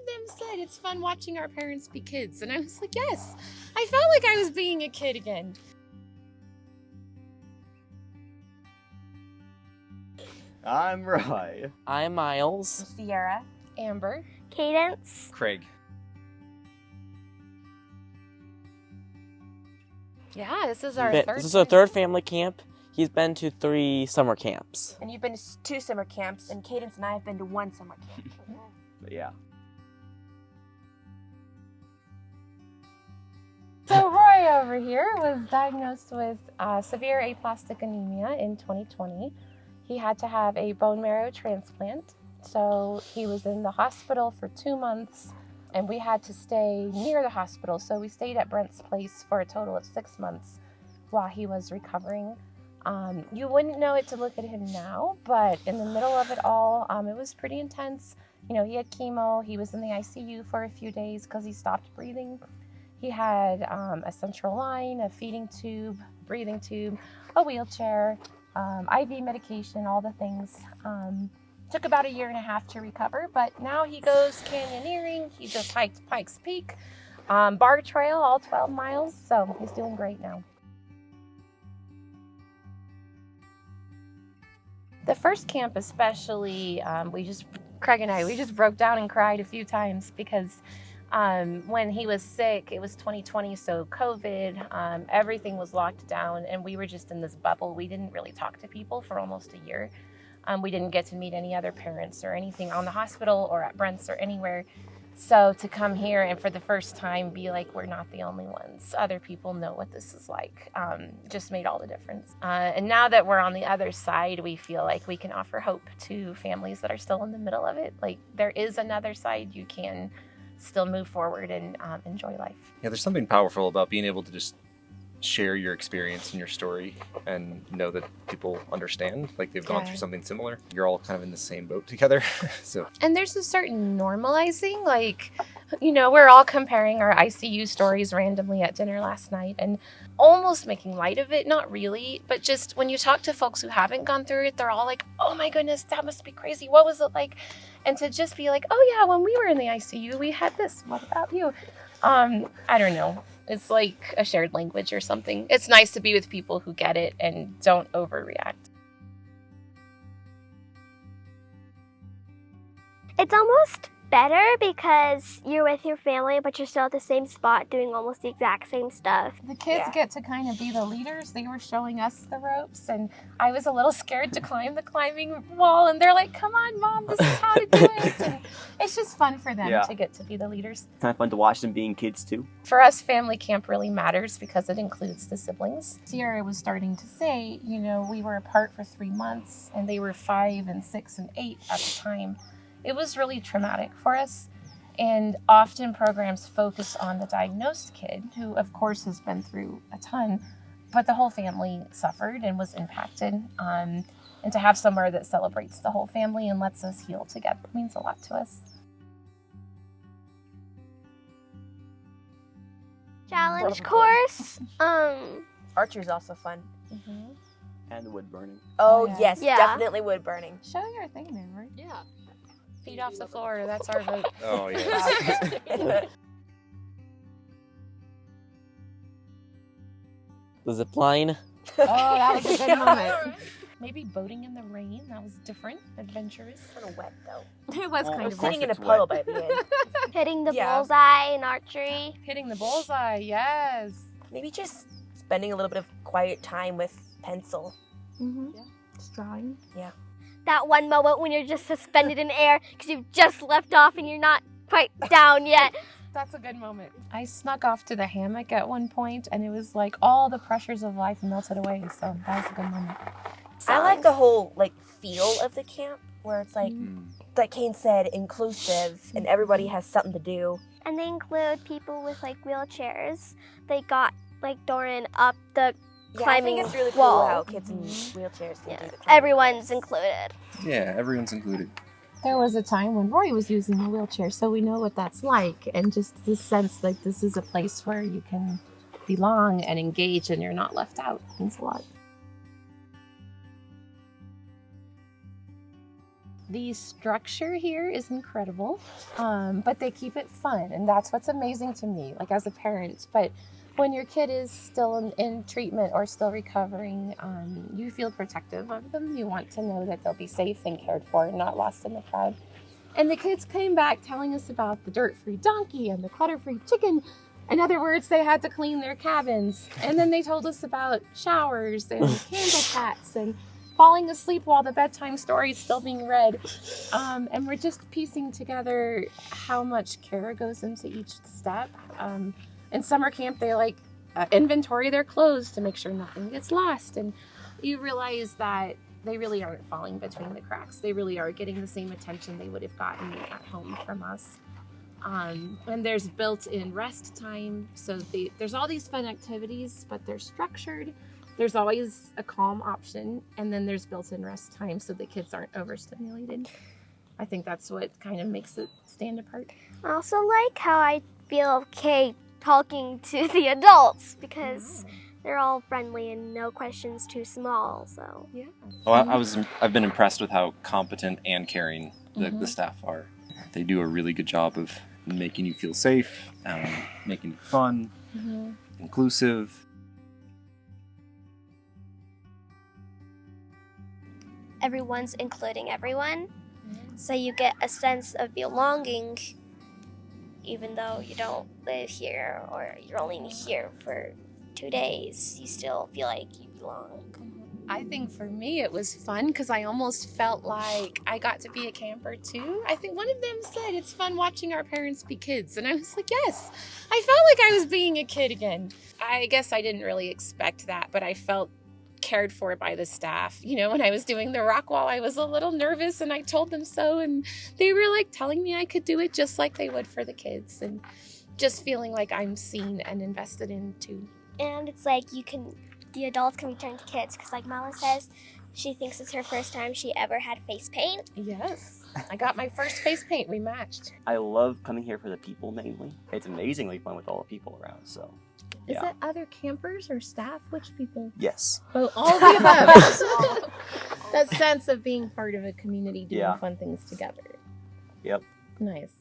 of them said it's fun watching our parents be kids. And I was like, yes, I felt like I was being a kid again. I'm Roy. I'm Miles. Sierra. Amber. Cadence. Craig. Yeah, this is our third. This is our third family camp. He's been to 3 summer camps. And you've been to 2 summer camps, and Cadence and I have been to 1 summer camp. But yeah. So Roy over here was diagnosed with severe aplastic anemia in 2020. He had to have a bone marrow transplant. So he was in the hospital for 2 months, and we had to stay near the hospital. So we stayed at Brent's place for a total of 6 months while he was recovering. You wouldn't know it to look at him now, but in the middle of it all, it was pretty intense. You know, he had chemo. He was in the ICU for a few days because he stopped breathing. He had a central line, a feeding tube, breathing tube, a wheelchair, IV medication, all the things. Took about 1.5 years to recover, but now he goes canyoneering. He just hiked Pikes Peak, bar trail, all 12 miles, so he's doing great now. The first camp especially, Craig and I just broke down and cried a few times because when he was sick, it was 2020, so COVID, everything was locked down, and we were just in this bubble. We didn't really talk to people for almost 1 year. We didn't get to meet any other parents or anything on the hospital or at Brent's or anywhere. So to come here and for the first time be like, we're not the only ones. Other people know what this is like. Just made all the difference. And now that we're on the other side, we feel like we can offer hope to families that are still in the middle of it. Like there is another side. You can still move forward and enjoy life. Yeah, there's something powerful about being able to just share your experience and your story and know that people understand, like they've gone through something similar. You're all kind of in the same boat together. And there's a certain normalizing, like, you know, we're all comparing our ICU stories randomly at dinner last night and almost making light of it. Not really, but just when you talk to folks who haven't gone through it, they're all like, oh my goodness, that must be crazy. What was it like? And to just be like, oh yeah, when we were in the ICU, we had this. What about you? I don't know. It's like a shared language or something. It's nice to be with people who get it and don't overreact. It's almost better because you're with your family, but you're still at the same spot doing almost the exact same stuff. The kids get to kind of be the leaders. They were showing us the ropes, and I was a little scared to climb the climbing wall, and they're like, come on, Mom, this is how to do it. And it's just fun for them to get to be the leaders. It's kind of fun to watch them being kids too. For us, family camp really matters because it includes the siblings. Sierra was starting to say, you know, we were apart for 3 months, and they were 5 and 6 and 8 at the time. It was really traumatic for us, and often programs focus on the diagnosed kid, who of course has been through a ton, but the whole family suffered and was impacted. And to have somewhere that celebrates the whole family and lets us heal together means a lot to us. Challenge course. Archery's also fun. Mm-hmm. And wood burning. Oh, yeah. yes, Yeah. definitely wood burning. Show your thing, Amber. Yeah. Feet off the floor, that's our vote. Oh, yeah. The zip line. Oh, that was a good moment. Maybe boating in the rain, that was different, adventurous. A little wet, though. It was Well, kind of of course Sitting in a it's puddle wet. by the end. Hitting the Yeah. bullseye in archery. hitting the bullseye, yes. Maybe just spending a little bit of quiet time with pencil. Mm-hmm. Just drawing. That one moment when you're just suspended in air because you've just left off and you're not quite down yet. That's a good moment. I snuck off to the hammock at one point, and it was like all the pressures of life melted away, so that was a good moment. I like the whole feel of the camp where it's like Kane said, inclusive, and everybody has something to do. And they include people with wheelchairs. They got Doran up the Yeah, I climbing think it's really cool wall. how kids in wheelchairs can do the climbing. Everyone's included. Yeah, everyone's included. There was a time when Roy was using a wheelchair, so we know what that's like, and just this sense like this is a place where you can belong and engage and you're not left out means a lot. The structure here is incredible, but they keep it fun, and that's what's amazing to me, like as a parent. But when your kid is still in treatment or still recovering, you feel protective of them. You want to know that they'll be safe and cared for and not lost in the crowd. And the kids came back telling us about the dirt-free donkey and the clutter-free chicken. In other words, they had to clean their cabins. And then they told us about showers and candle cats and falling asleep while the bedtime story is still being read. And we're just piecing together how much care goes into each step. In summer camp, they inventory their clothes to make sure nothing gets lost. And you realize that they really aren't falling between the cracks. They really are getting the same attention they would have gotten at home from us. And there's built-in rest time. So there's all these fun activities, but they're structured. There's always a calm option. And then there's built-in rest time so the kids aren't overstimulated. I think that's what kind of makes it stand apart. I also like how I feel okay talking to the adults because they're all friendly and no questions too small. So Yeah. Oh, I've been impressed with how competent and caring the staff are. They do a really good job of making you feel safe, making it fun, inclusive. everyone's including everyone. So you get a sense of belonging even though you don't live here or you're only here for 2 days. You still feel like you belong. I think for me it was fun because I almost felt like I got to be a camper too. I think one of them said it's fun watching our parents be kids. And I was like, yes, I felt like I was being a kid again. I guess I didn't really expect that, but I felt cared for by the staff. You know, when I was doing the rock wall, I was a little nervous and I told them so. And they were like telling me I could do it just like they would for the kids. And just feeling like I'm seen and invested in too. And it's like the adults can return to kids because like Mala says, she thinks it's her first time she ever had face paint. Yes, I got my first face paint. We matched. I love coming here for the people mainly. It's amazingly fun with all the people around, so. Is Yeah. it other campers or staff? Which people? Yes. Oh, all the above. That sense of being part of a community, doing Yeah. fun things together. Yep. Nice.